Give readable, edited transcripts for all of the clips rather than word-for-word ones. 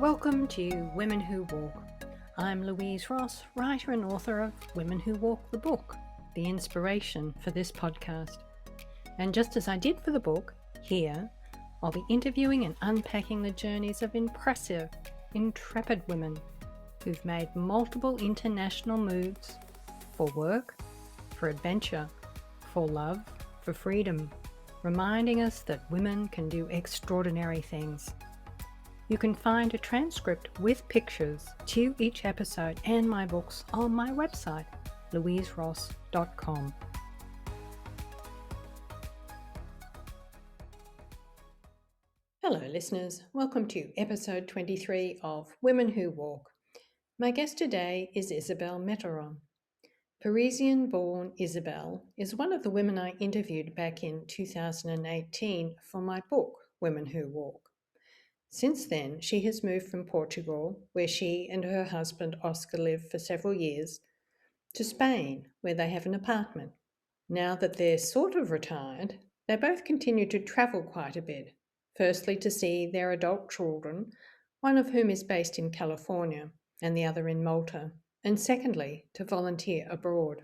Welcome to Women Who Walk. I'm Louise Ross, writer and author of Women Who Walk the book, the inspiration for this podcast. And just as I did for the book, here I'll be interviewing and unpacking the journeys of impressive, intrepid women who've made multiple international moves for work, for adventure, for love, for freedom, reminding us that women can do extraordinary things. You can find a transcript with pictures to each episode and my books on my website, louiseross.com. Hello listeners, welcome to episode 23 of Women Who Walk. My guest today is Isabelle Metairon. Parisian-born Isabelle is one of the women I interviewed back in 2018 for my book, Women Who Walk. Since then, she has moved from Portugal, where she and her husband Oscar lived for several years, to Spain, where they have an apartment. Now that they're sort of retired, they both continue to travel quite a bit, firstly to see their adult children, one of whom is based in California and the other in Malta, and secondly, to volunteer abroad.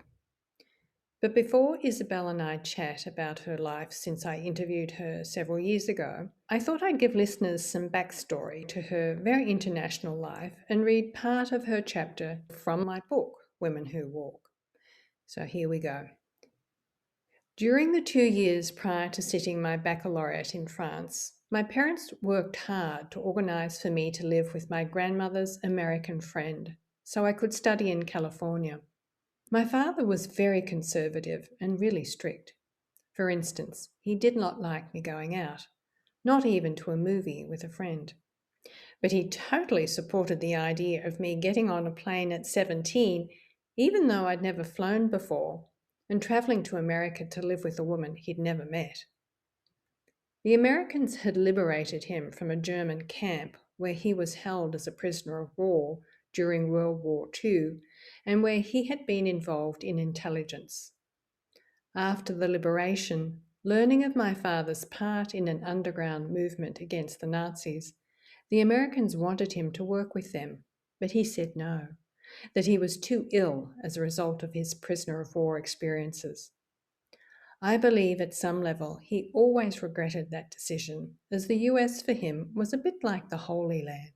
But before Isabelle and I chat about her life since I interviewed her several years ago, I thought I'd give listeners some backstory to her very international life and read part of her chapter from my book, Women Who Walk. So here we go. During the 2 years prior to sitting my baccalaureate in France, my parents worked hard to organise for me to live with my grandmother's American friend, so I could study in California. My father was very conservative and really strict. For instance, he did not like me going out, not even to a movie with a friend. But he totally supported the idea of me getting on a plane at 17, even though I'd never flown before, and travelling to America to live with a woman he'd never met. The Americans had liberated him from a German camp where he was held as a prisoner of war during World War II, and where he had been involved in intelligence. After the liberation, learning of my father's part in an underground movement against the Nazis, the Americans wanted him to work with them, but he said no, that he was too ill as a result of his prisoner of war experiences. I believe at some level he always regretted that decision, as the US for him was a bit like the Holy Land.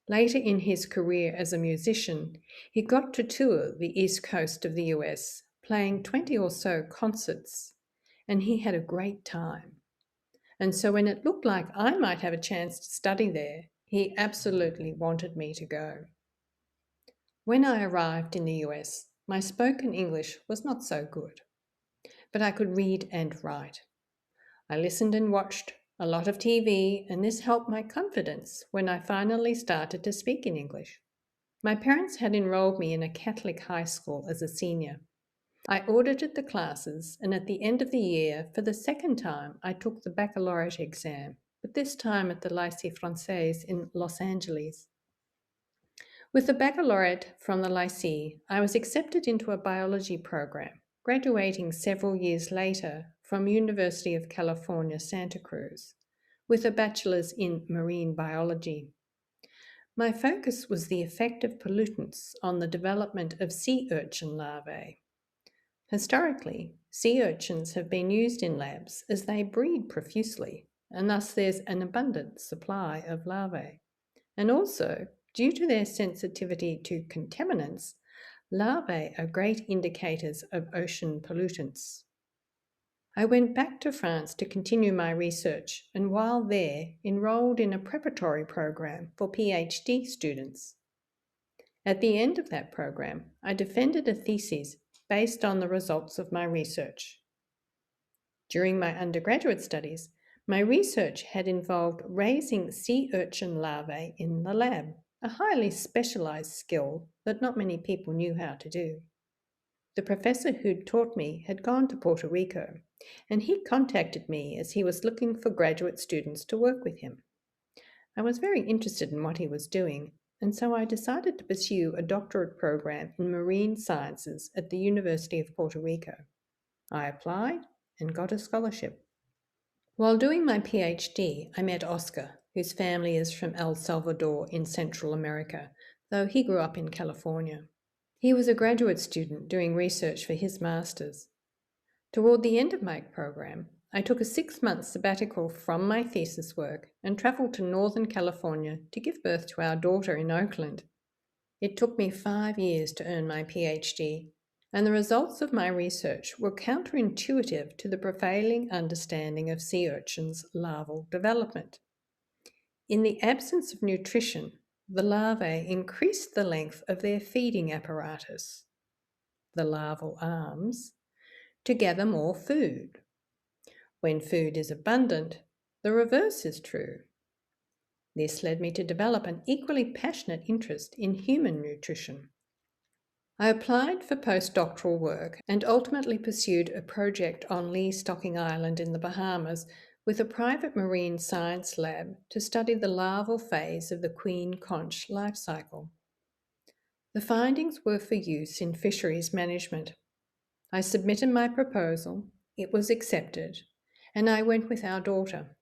Later in his career as a musician, he got to tour the east coast of the US, playing 20 or so concerts, and he had a great time. And so when it looked like I might have a chance to study there, he absolutely wanted me to go. When I arrived in the US, my spoken English was not so good, but I could read and write. I listened and watched a lot of TV, and this helped my confidence when I finally started to speak in English. My parents had enrolled me in a Catholic high school as a senior. I audited the classes, and at the end of the year, for the second time, I took the baccalaureate exam, but this time at the Lycée Français in Los Angeles. With the baccalaureate from the Lycée, I was accepted into a biology program, graduating several years later from University of California, Santa Cruz, with a bachelor's in marine biology. My focus was the effect of pollutants on the development of sea urchin larvae. Historically, sea urchins have been used in labs as they breed profusely, and thus there's an abundant supply of larvae. And also, due to their sensitivity to contaminants, larvae are great indicators of ocean pollutants. I went back to France to continue my research, and while there, enrolled in a preparatory program for PhD students. At the end of that program, I defended a thesis based on the results of my research. During my undergraduate studies, my research had involved raising sea urchin larvae in the lab, a highly specialized skill that not many people knew how to do. The professor who'd taught me had gone to Puerto Rico, and he contacted me as he was looking for graduate students to work with him. I was very interested in what he was doing, and so I decided to pursue a doctorate program in marine sciences at the University of Puerto Rico. I applied and got a scholarship. While doing my PhD, I met Oscar, whose family is from El Salvador in Central America, though he grew up in California. He was a graduate student doing research for his master's. Toward the end of my program, I took a 6-month sabbatical from my thesis work and travelled to Northern California to give birth to our daughter in Oakland. It took me 5 years to earn my PhD, and the results of my research were counterintuitive to the prevailing understanding of sea urchins' larval development. In the absence of nutrition, the larvae increase the length of their feeding apparatus, the larval arms, to gather more food. When food is abundant, the reverse is true. This led me to develop an equally passionate interest in human nutrition. I applied for postdoctoral work and ultimately pursued a project on Lee Stocking Island in the Bahamas with a private marine science lab to study the larval phase of the queen conch life cycle. The findings were for use in fisheries management. I submitted my proposal, it was accepted, and I went with our daughter.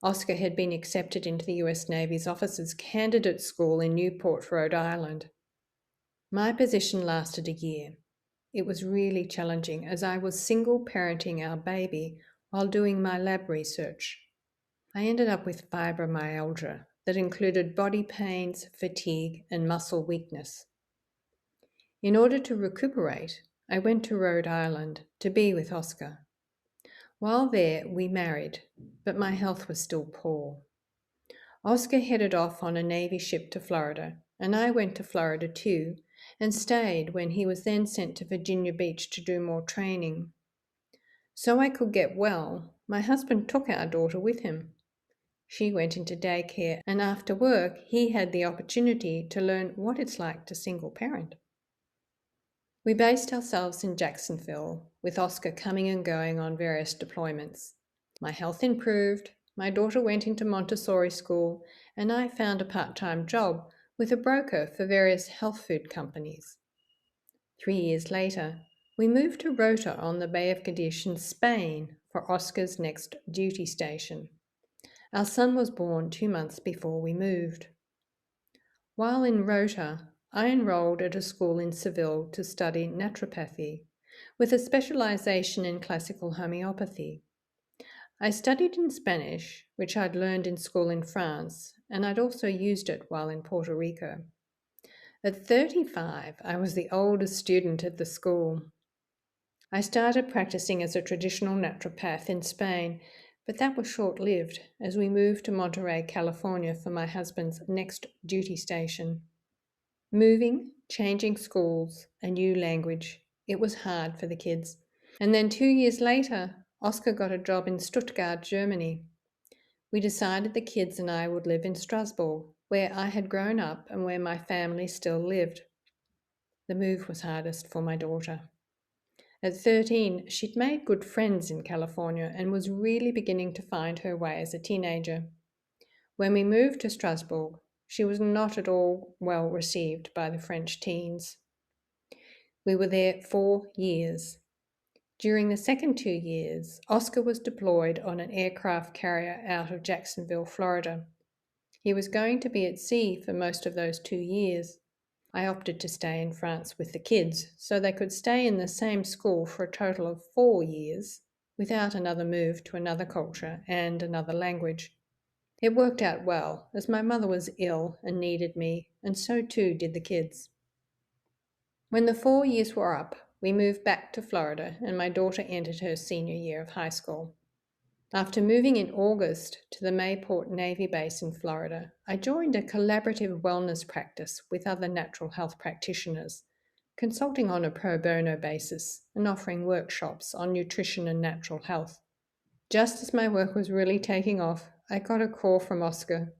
Oscar had been accepted into the US Navy's Officers Candidate School in Newport, Rhode Island. My position lasted a year. It was really challenging as I was single parenting our baby while doing my lab research. I ended up with fibromyalgia that included body pains, fatigue, and muscle weakness. In order to recuperate, I went to Rhode Island to be with Oscar. While there, we married, but my health was still poor. Oscar headed off on a Navy ship to Florida, and I went to Florida too, and stayed when he was then sent to Virginia Beach to do more training. So I could get well, my husband took our daughter with him. She went into daycare, and after work, he had the opportunity to learn what it's like to single parent. We based ourselves in Jacksonville, with Oscar coming and going on various deployments. My health improved, my daughter went into Montessori school, and I found a part-time job with a broker for various health food companies. 3 years later, we moved to Rota on the Bay of Cadiz in Spain for Oscar's next duty station. Our son was born 2 months before we moved. While in Rota, I enrolled at a school in Seville to study naturopathy, with a specialization in classical homeopathy. I studied in Spanish, which I'd learned in school in France, and I'd also used it while in Puerto Rico. At 35, I was the oldest student at the school. I started practicing as a traditional naturopath in Spain, but that was short-lived as we moved to Monterey, California for my husband's next duty station. Moving, changing schools, a new language, it was hard for the kids. And then 2 years later, Oscar got a job in Stuttgart, Germany. We decided the kids and I would live in Strasbourg, where I had grown up and where my family still lived. The move was hardest for my daughter. At 13, she'd made good friends in California and was really beginning to find her way as a teenager. When we moved to Strasbourg, she was not at all well received by the French teens. We were there 4 years. During the second 2 years, Oscar was deployed on an aircraft carrier out of Jacksonville, Florida. He was going to be at sea for most of those 2 years. I opted to stay in France with the kids so they could stay in the same school for a total of 4 years without another move to another culture and another language. It worked out well as my mother was ill and needed me, and so too did the kids. When the 4 years were up, we moved back to Florida and my daughter entered her senior year of high school. After moving in August to the Mayport Navy Base in Florida, I joined a collaborative wellness practice with other natural health practitioners, consulting on a pro bono basis and offering workshops on nutrition and natural health. Just as my work was really taking off, I got a call from Oscar.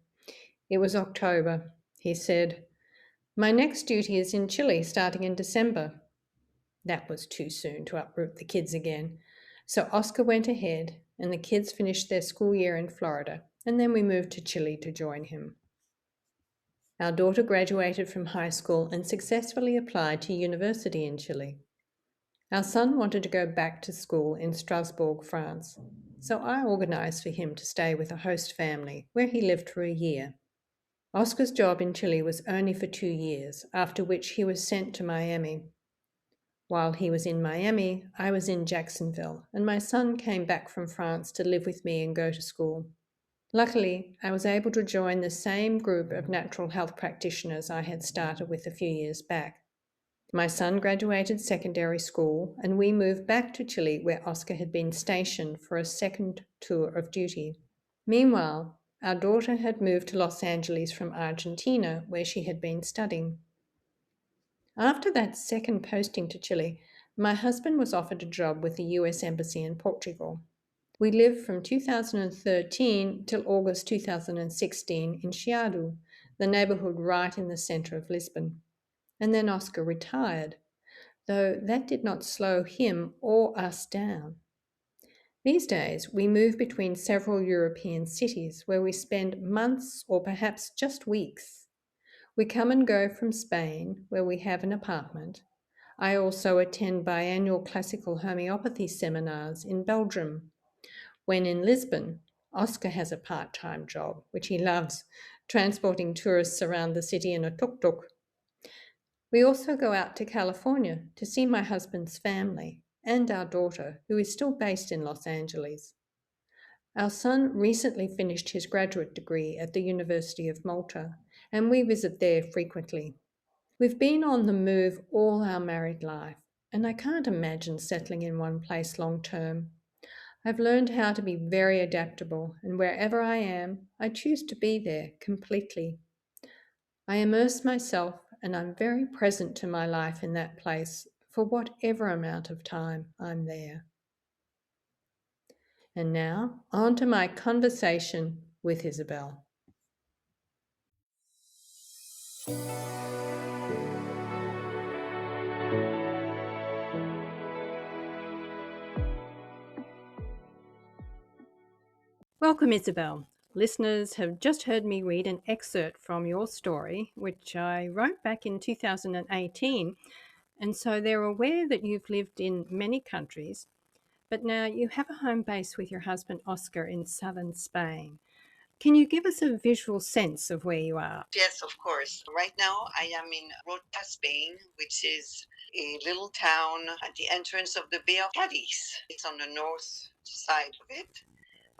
It was October. He said, "My next duty is in Chile starting in December." That was too soon to uproot the kids again. So Oscar went ahead and the kids finished their school year in Florida, and then we moved to Chile to join him. Our daughter graduated from high school and successfully applied to university in Chile. Our son wanted to go back to school in Strasbourg, France, so I organised for him to stay with a host family where he lived for a year. Oscar's job in Chile was only for 2 years, after which he was sent to Miami. While he was in Miami, I was in Jacksonville, and my son came back from France to live with me and go to school. Luckily, I was able to join the same group of natural health practitioners I had started with a few years back. My son graduated secondary school, and we moved back to Chile, where Oscar had been stationed for a second tour of duty. Meanwhile, our daughter had moved to Los Angeles from Argentina, where she had been studying. After that second posting to Chile, my husband was offered a job with the US Embassy in Portugal. We lived from 2013 till August 2016 in Chiado, the neighbourhood right in the centre of Lisbon. And then Oscar retired, though that did not slow him or us down. These days, we move between several European cities where we spend months or perhaps just weeks. We come and go from Spain, where we have an apartment. I also attend biannual classical homeopathy seminars in Belgium. When in Lisbon, Oscar has a part-time job, which he loves, transporting tourists around the city in a tuk-tuk. We also go out to California to see my husband's family and our daughter, who is still based in Los Angeles. Our son recently finished his graduate degree at the University of Malta, and we visit there frequently. We've been on the move all our married life, and I can't imagine settling in one place long term. I've learned how to be very adaptable, and wherever I am, I choose to be there completely. I immerse myself, and I'm very present to my life in that place for whatever amount of time I'm there. And now, on to my conversation with Isabelle. Welcome, Isabelle. Listeners have just heard me read an excerpt from your story, which I wrote back in 2018, and so they're aware that you've lived in many countries, but now you have a home base with your husband Oscar in southern Spain. Can you give us a visual sense of where you are? Yes, of course. Right now, I am in Rota, Spain, which is a little town at the entrance of the Bay of Cadiz. It's on the north side of it.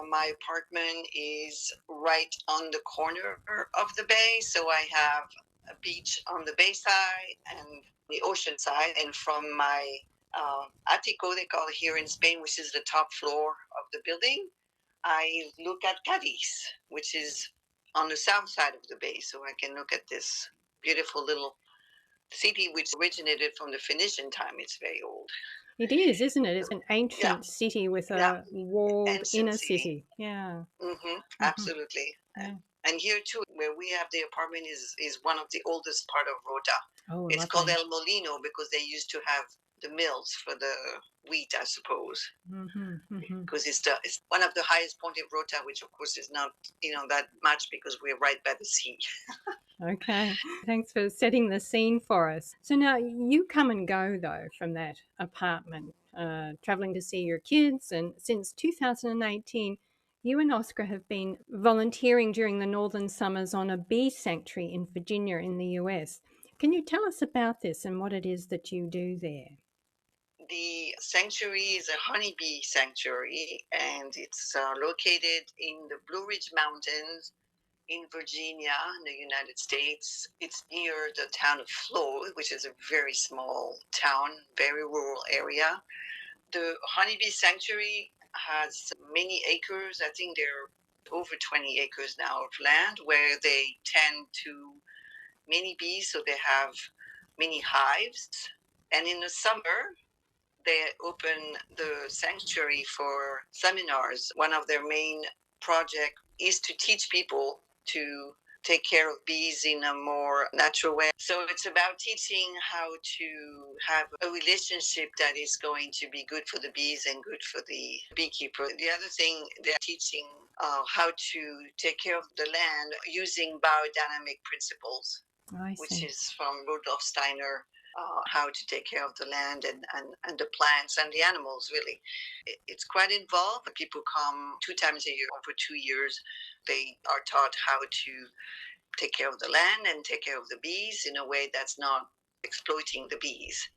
My apartment is right on the corner of the bay, so I have a beach on the bay side and the ocean side. And from my attico, they call it here in Spain, which is the top floor of the building, I look at Cadiz, which is on the south side of the bay, so I can look at this beautiful little city which originated from the Phoenician time. It's very old. It is, isn't it? It's an ancient city with a walled inner city. Yeah. Absolutely. Yeah. And here too, where we have the apartment is one of the oldest part of Rota. Oh, it's lovely. called El Molino because they used to have the mills for the wheat, I suppose. Because it's one of the highest point of Rota, which of course is not that much because we're right by the sea. Okay, thanks for setting the scene for us. So now you come and go though from that apartment, traveling to see your kids, and since 2018, you and Oscar have been volunteering during the northern summers on a bee sanctuary in Virginia in the US. Can you tell us about this and what it is that you do there? The sanctuary is a honeybee sanctuary, and it's located in the Blue Ridge Mountains in Virginia, in the United States. It's near the town of Flo, which is a very small town, very rural area. The honeybee sanctuary has many acres. I think there are over 20 acres now of land where they tend to many bees, so they have many hives. And in the summer, they open the sanctuary for seminars. One of their main projects is to teach people to take care of bees in a more natural way. So it's about teaching how to have a relationship that is going to be good for the bees and good for the beekeeper. The other thing, they're teaching how to take care of the land using biodynamic principles, which is from Rudolf Steiner. how to take care of the land and the plants and the animals, really. It's quite involved. People come 2 times a year for 2 years. They are taught how to take care of the land and take care of the bees in a way that's not exploiting the bees.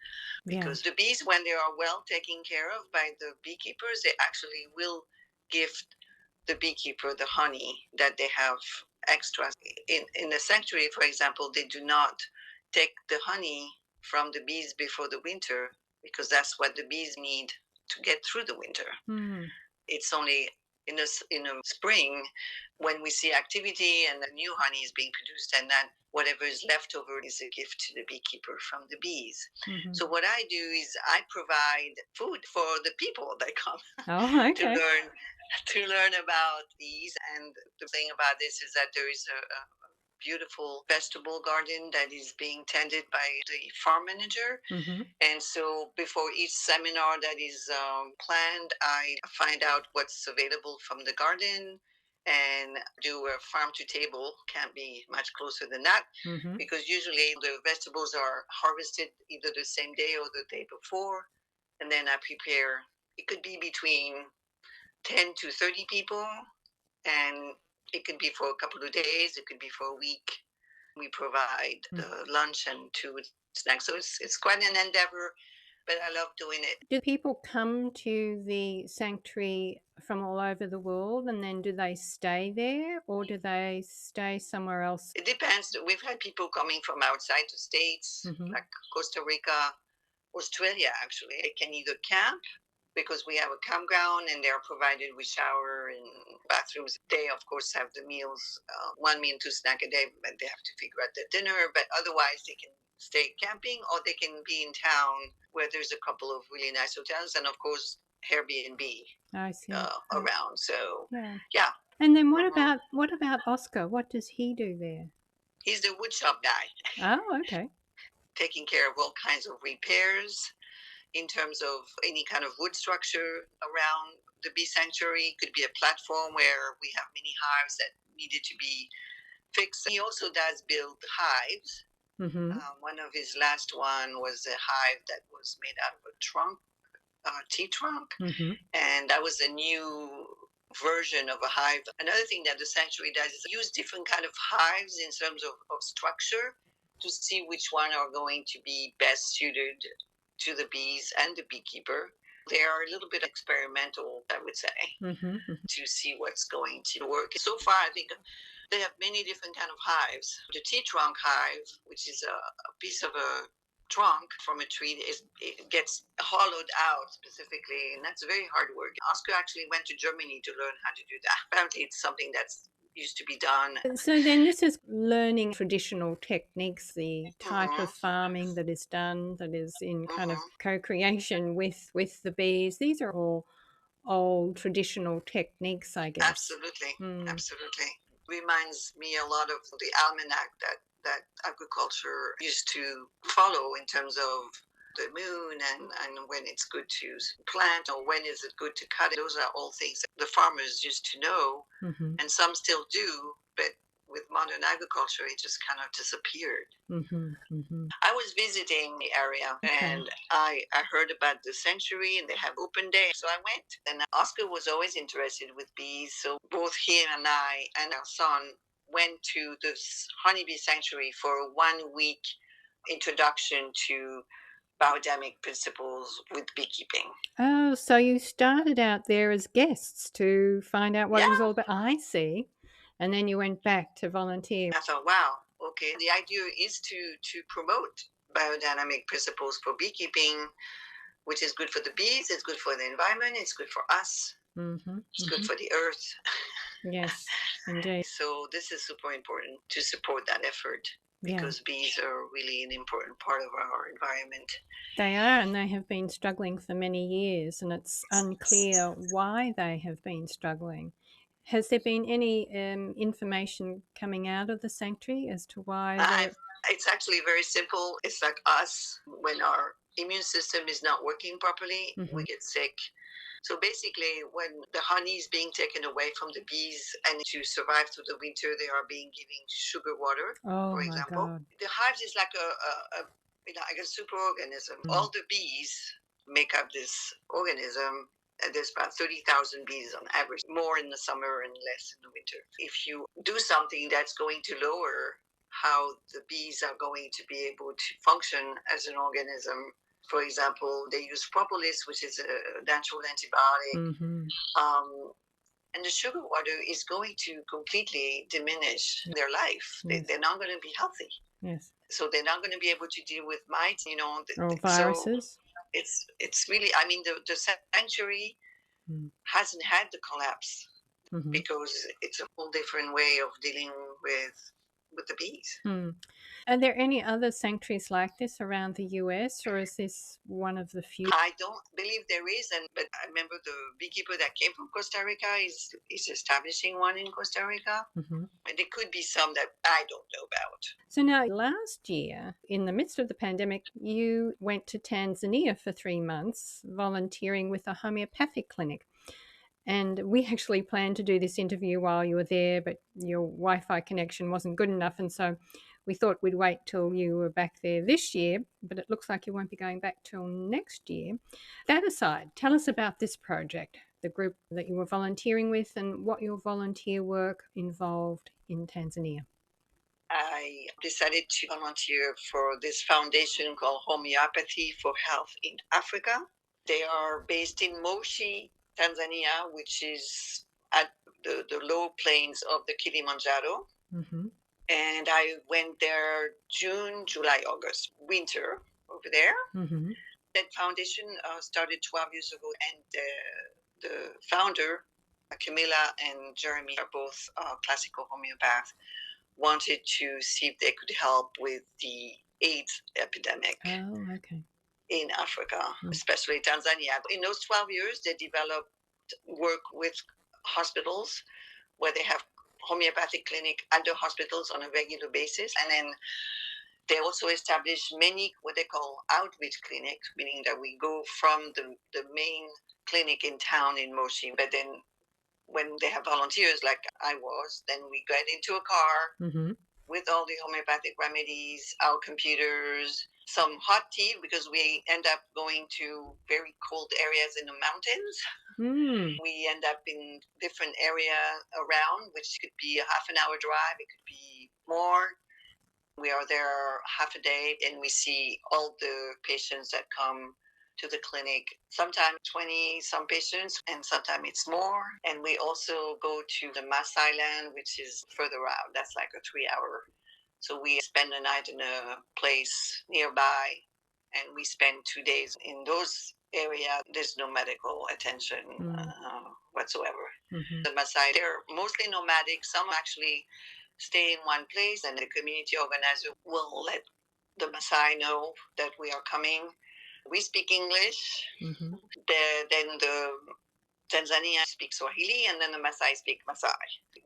Because the bees, when they are well taken care of by the beekeepers, they actually will give the beekeeper the honey that they have extra. In the sanctuary, for example, they do not take the honey from the bees before the winter because that's what the bees need to get through the winter. It's only in the spring when we see activity and the new honey is being produced, and then whatever is left over is a gift to the beekeeper from the bees. So what I do is I provide food for the people that come to learn about bees. And the thing about this is that there is a beautiful vegetable garden that is being tended by the farm manager. And so before each seminar that is planned, I find out what's available from the garden and do a farm to table. Can't be much closer than that because usually the vegetables are harvested either the same day or the day before. And then I prepare, it could be between 10 to 30 people, and it could be for a couple of days, it could be for a week. We provide the lunch and 2 snacks. So it's quite an endeavor, but I love doing it. Do people come to the sanctuary from all over the world, and then do they stay there, or do they stay somewhere else? It depends. We've had people coming from outside the States, like Costa Rica, Australia, actually. They can either camp because we have a campground and they're provided with shower and bathrooms. They, of course, have the meals, 1 meal, 2 snack a day, but they have to figure out their dinner. But otherwise, they can stay camping or they can be in town where there's a couple of really nice hotels and, of course, Airbnb around. So, yeah. And then what about Oscar? What does he do there? He's the woodshop guy. Oh, okay. Taking care of all kinds of repairs in terms of any kind of wood structure around the bee sanctuary. It could be a platform where we have mini hives that needed to be fixed. He also does build hives. One of his last one was a hive that was made out of a trunk, tea trunk, and that was a new version of a hive. Another thing that the sanctuary does is use different kind of hives in terms of structure to see which one are going to be best suited to the bees and the beekeeper. They are a little bit experimental, I would say, to see what's going to work. So far, I think they have many different kind of hives. The tea trunk hive, which is a piece of a trunk from a tree, it gets hollowed out specifically, and that's very hard work. Oscar actually went to Germany to learn how to do that. Apparently, it's something that's used to be done. So then this is learning traditional techniques, the type of farming that is done, that is in kind of co-creation with the bees. These are all old traditional techniques, I guess. Absolutely. Reminds me a lot of the almanac that agriculture used to follow in terms of the moon and when it's good to plant or when is it good to cut it. Those are all things that the farmers used to know, and some still do, but with modern agriculture, it just kind of disappeared. I was visiting the area and I heard about the sanctuary and they have open day. So I went, and Oscar was always interested with bees. So both him and I and our son went to this honeybee sanctuary for a 1 week introduction to biodynamic principles with beekeeping. Oh, so you started out there as guests to find out what it was all about. I see. And then you went back to volunteer. I thought, wow, okay. The idea is to promote biodynamic principles for beekeeping, which is good for the bees, it's good for the environment, it's good for us, it's good for the earth. Yes, indeed. So this is super important to support that effort because bees are really an important part of our environment. They are, and they have been struggling for many years, and it's unclear why they have been struggling. Has there been any information coming out of the sanctuary as to why? It's actually very simple. It's like us. When our immune system is not working properly, we get sick. So basically, when the honey is being taken away from the bees and to survive through the winter, they are being given sugar water, for example. The hives is like like a superorganism. All the bees make up this organism. There's about 30,000 bees on average, more in the summer and less in the winter. If you do something that's going to lower how the bees are going to be able to function as an organism, for example, they use propolis, which is a natural antibiotic, and the sugar water is going to completely diminish their life. Yes. They're not going to be healthy. Yes. So they're not going to be able to deal with mites, Or viruses. So it's really, I mean, the sanctuary hasn't had the collapse because it's a whole different way of dealing with the bees. Are there any other sanctuaries like this around the US, or is this one of the few? I don't believe there is, but I remember the beekeeper that came from Costa Rica is establishing one in Costa Rica. And there could be some that I don't know about. So now, last year, in the midst of the pandemic, you went to Tanzania for 3 months, volunteering with a homeopathic clinic. And we actually planned to do this interview while you were there, but your Wi-Fi connection wasn't good enough. And so we thought we'd wait till you were back there this year, but it looks like you won't be going back till next year. That aside, tell us about this project, the group that you were volunteering with, and what your volunteer work involved in Tanzania. I decided to volunteer for this foundation called Homeopathy for Health in Africa. They are based in Moshi, Tanzania, which is at the low plains of the Kilimanjaro. And I went there June, July, August, winter over there. That foundation started 12 years ago, and the founder, Camilla and Jeremy, are both classical homeopaths, wanted to see if they could help with the AIDS epidemic in Africa, especially Tanzania. In those 12 years, they developed work with hospitals where they have homeopathic clinic at the hospitals on a regular basis. And then they also established many what they call outreach clinics, meaning that we go from the main clinic in town in Moshi, but then when they have volunteers like I was, then we get into a car with all the homeopathic remedies, our computers, some hot tea, because we end up going to very cold areas in the mountains. We end up in different areas around, which could be a half an hour drive, it could be more. We are there half a day and we see all the patients that come to the clinic, sometimes 20 some patients, and sometimes it's more. And we also go to the Maasai land, which is further out. That's like a 3 hour. So we spend the night in a place nearby, and we spend 2 days in those areas. There's no medical attention whatsoever. The Maasai, they're mostly nomadic. Some actually stay in one place, and the community organizer will let the Maasai know that we are coming. We speak English. Then the Tanzania speaks Swahili, and then the Maasai speak Maasai.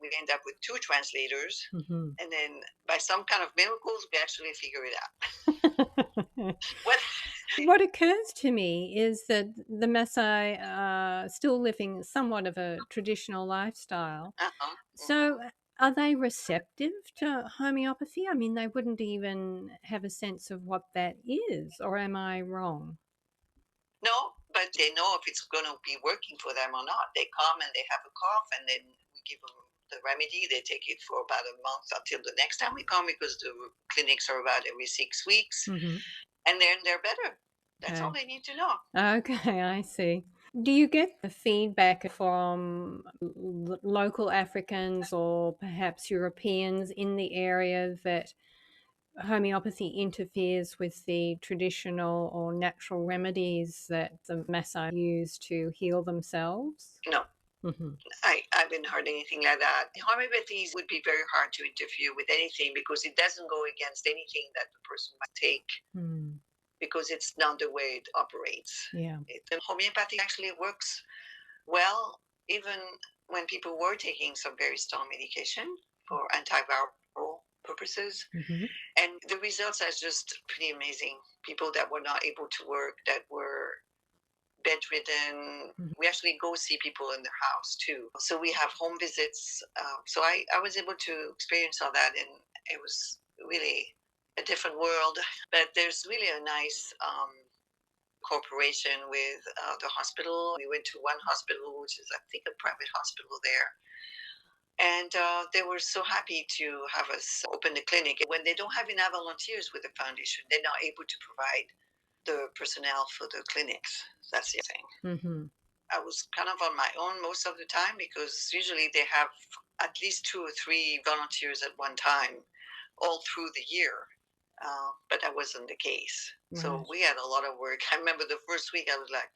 We end up with 2 translators, and then by some kind of miracles, we actually figure it out. What occurs to me is that the Maasai are still living somewhat of a traditional lifestyle. So are they receptive to homeopathy? I mean, they wouldn't even have a sense of what that is, or am I wrong? No, but they know if it's going to be working for them or not. They come and they have a cough, and then we give them the remedy. They take it for about a month until the next time we come, because the clinics are about every 6 weeks, and then they're better. That's all they need to know. Okay, I see. Do you get the feedback from local Africans or perhaps Europeans in the area that homeopathy interferes with the traditional or natural remedies that the Maasai use to heal themselves? No. I haven't heard anything like that. Homeopathy would be very hard to interfere with anything because it doesn't go against anything that the person might take. Because it's not the way it operates. The homeopathy actually works well, even when people were taking some very strong medication for antiviral purposes. And the results are just pretty amazing. People that were not able to work, that were bedridden, we actually go see people in their house too. So we have home visits. So I was able to experience all that, and it was really a different world. But there's really a nice cooperation with the hospital. We went to one hospital, which is, I think, a private hospital there. And they were so happy to have us open the clinic. When they don't have enough volunteers with the foundation, they're not able to provide the personnel for the clinics. That's the thing. Mm-hmm. I was kind of on my own most of the time because usually they have at least 2 or 3 volunteers at one time all through the year. But that wasn't the case. Right. So we had a lot of work. I remember the first week I was like,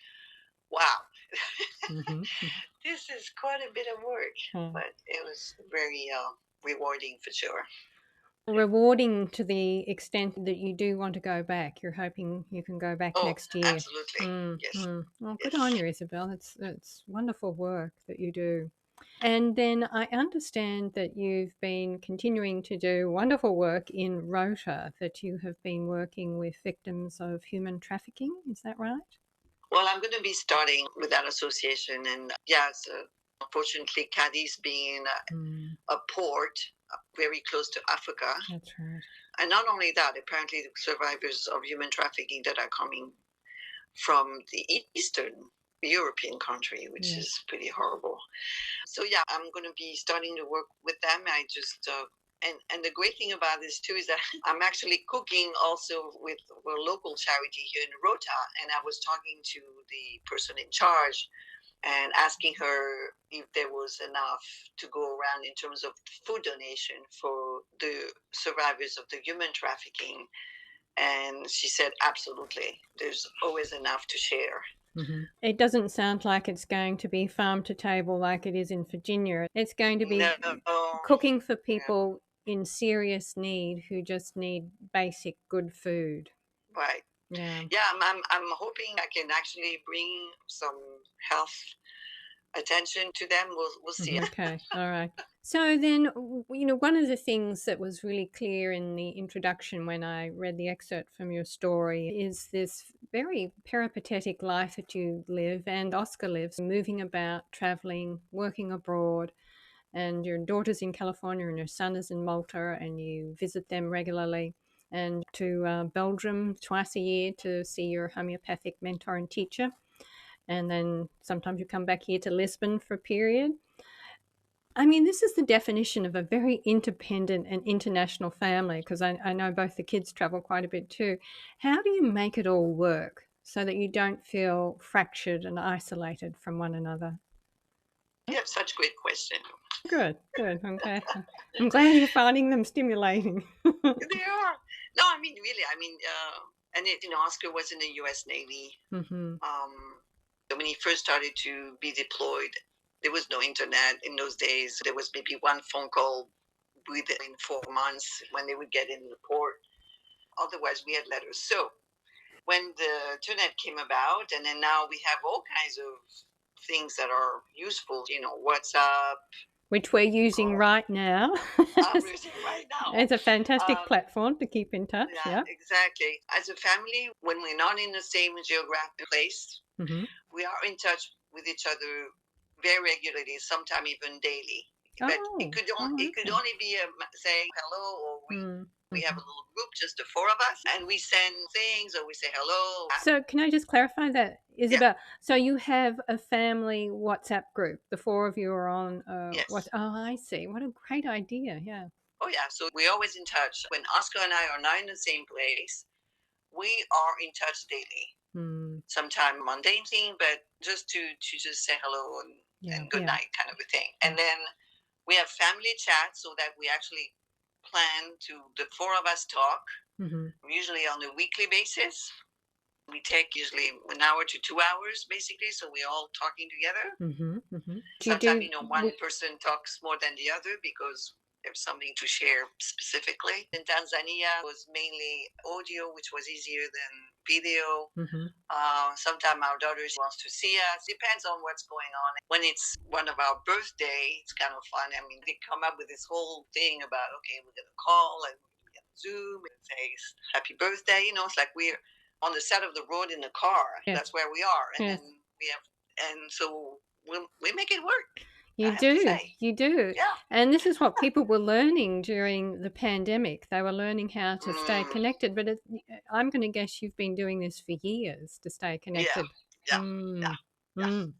wow, mm-hmm. This is quite a bit of work. But it was very rewarding for sure. Rewarding to the extent that you do want to go back. You're hoping you can go back next year. Absolutely. Yes. Well, good on you, Isabelle. It's wonderful work that you do. And then I understand that you've been continuing to do wonderful work in Rota, that you have been working with victims of human trafficking. Is that right? Well, I'm going to be starting with that association. And unfortunately, Cadiz being a port very close to Africa. That's right. And not only that, apparently the survivors of human trafficking that are coming from the Eastern European country, which is pretty horrible. So I'm going to be starting to work with them. I just and the great thing about this too is that I'm actually cooking also with a local charity here in Rota, and I was talking to the person in charge and asking her if there was enough to go around in terms of food donation for the survivors of the human trafficking. And she said, absolutely, there's always enough to share. Mm-hmm. It doesn't sound like it's going to be farm to table like it is in Virginia. It's going to be cooking for people in serious need who just need basic good food. Right. Yeah, I'm hoping I can actually bring some health attention to them. We'll see. Okay, all right. So then, one of the things that was really clear in the introduction when I read the excerpt from your story is this very peripatetic life that you live and Oscar lives, moving about, traveling, working abroad, and your daughter's in California and your son is in Malta, and you visit them regularly, and to Belgium twice a year to see your homeopathic mentor and teacher. And then sometimes you come back here to Lisbon for a period. I mean, this is the definition of a very independent and international family, because I know both the kids travel quite a bit too. How do you make it all work so that you don't feel fractured and isolated from one another? You have such great questions. Good. I'm glad you're finding them stimulating. They are. No, I mean, really, and Oscar was in the U.S. Navy. Mm-hmm. When he first started to be deployed, there was no internet in those days. There was maybe one phone call within 4 months when they would get in the port. Otherwise, we had letters. So when the internet came about, and then now we have all kinds of things that are useful, WhatsApp. Which we're using right now. We're using right now. It's a fantastic platform to keep in touch. Yeah, exactly. As a family, when we're not in the same geographic place, mm-hmm. we are in touch with each other very regularly, sometimes even daily. But it could only be saying hello, or we have a little group, just the 4 of us, and we send things or we say hello. So can I just clarify that, Isabelle? Yeah. So you have a family WhatsApp group. The 4 of you are on yes. Oh, I see. What a great idea. Yeah. Oh, yeah. So we're always in touch. When Oscar and I are not in the same place, we are in touch daily. Sometimes mundane thing, but just to just say hello and good night kind of a thing. And then we have family chat so that we actually plan to, the 4 of us talk, usually on a weekly basis. We take usually 1 hour to 2 hours, basically, so we're all talking together. Sometimes, one person talks more than the other because there's something to share specifically. In Tanzania, it was mainly audio, which was easier than video. Sometimes our daughter wants to see us. Depends on what's going on. When it's one of our birthday, it's kind of fun. I mean, they come up with this whole thing about, okay, we're going to call and we're going to Zoom and say happy birthday. It's like we're on the side of the road in the car. Yes. That's where we are. And then we have, and so we make it work. I have to say. You do. Yeah. And this is what people were learning during the pandemic. They were learning how to stay Mm, connected. But I'm going to guess you've been doing this for years to stay yeah. connected. Yeah. Yeah. Mm. Yeah. Mm.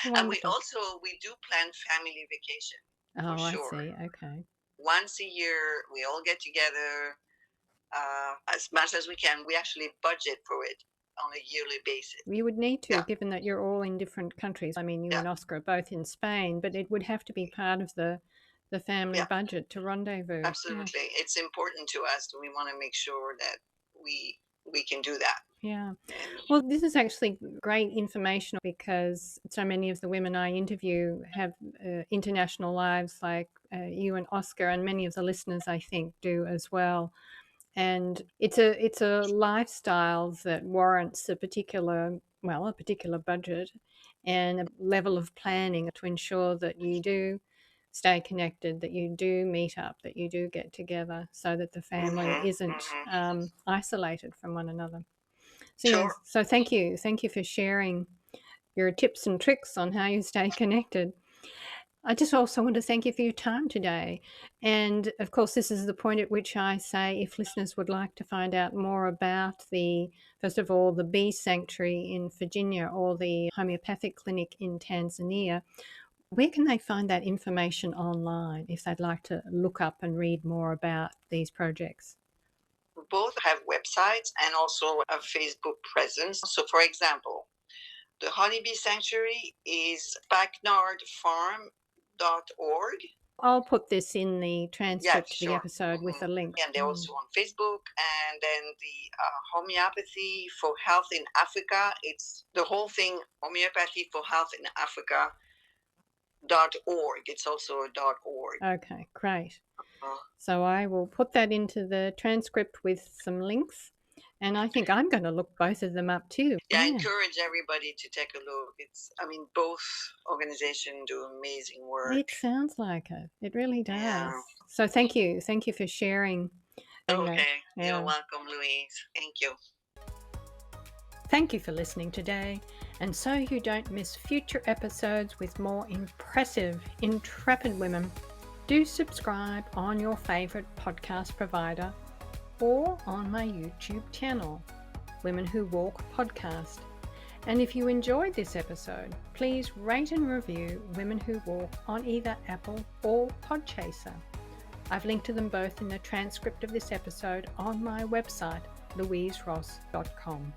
And we Wonderful. do plan family vacation for Oh, I sure. see. Okay. Once a year, we all get together as much as we can. We actually budget for it on a yearly basis. You would need to, Yeah, given that you're all in different countries. I mean, you yeah, and Oscar are both in Spain, but it would have to be part of the family yeah. budget to rendezvous. Yeah. Absolutely, it's important to us. We want to make sure that we can do that. Yeah. And Well, this is actually great information because so many of the women I interview have international lives like you and Oscar, and many of the listeners, I think, do as well. And it's a lifestyle that warrants a particular budget and a level of planning to ensure that you do stay connected, that you do meet up, that you do get together, so that the family isn't isolated from one another. So sure. yes, so thank you for sharing your tips and tricks on how you stay connected. I just also want to thank you for your time today. And of course, this is the point at which I say if listeners would like to find out more about first of all, the bee sanctuary in Virginia or the homeopathic clinic in Tanzania, where can they find that information online if they'd like to look up and read more about these projects? Both have websites and also a Facebook presence. So, for example, the honeybee sanctuary is backnardfarm.org. I'll put this in the Yeah, transcript to the sure. episode with a link. And they're also on Facebook. And then the homeopathy for health in Africa. It's the whole thing, homeopathy for health in Africa.org. It's also a .org. Okay, great. So I will put that into the transcript with some links. And I think I'm going to look both of them up too. Yeah, I encourage everybody to take a look. Both organizations do amazing work. It sounds like it. It really does. Yeah. So thank you. Thank you for sharing. Okay. Yeah. You're welcome, Louise. Thank you. Thank you for listening today. And so you don't miss future episodes with more impressive, intrepid women, do subscribe on your favorite podcast provider or on my YouTube channel, Women Who Walk Podcast. And if you enjoyed this episode, please rate and review Women Who Walk on either Apple or Podchaser. I've linked to them both in the transcript of this episode on my website, louiseross.com.